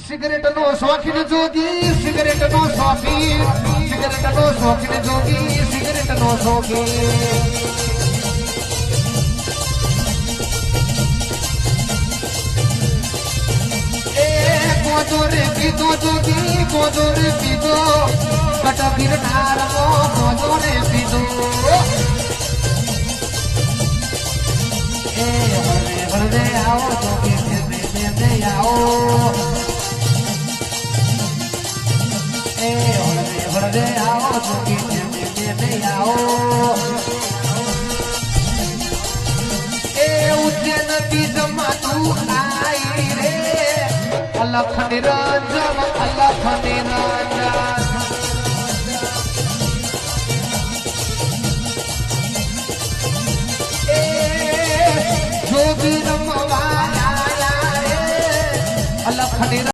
cigarette no शौकीन जोगी cigarette no शौकीन cigarette no शौकीन जोगी सिगरेट नो शौकीन गोजोरे पीतो जोगी गोजोरे पीतो कटबीर नार को गोजोरे पीतो हरदे आओ जोगी दे आओ हरदे आओ जोगी दे आओ उज्जैन बीज मातू आई रे अलख निरंजन अलख निरंजन जोगी रमवाया रे अलख निरंजन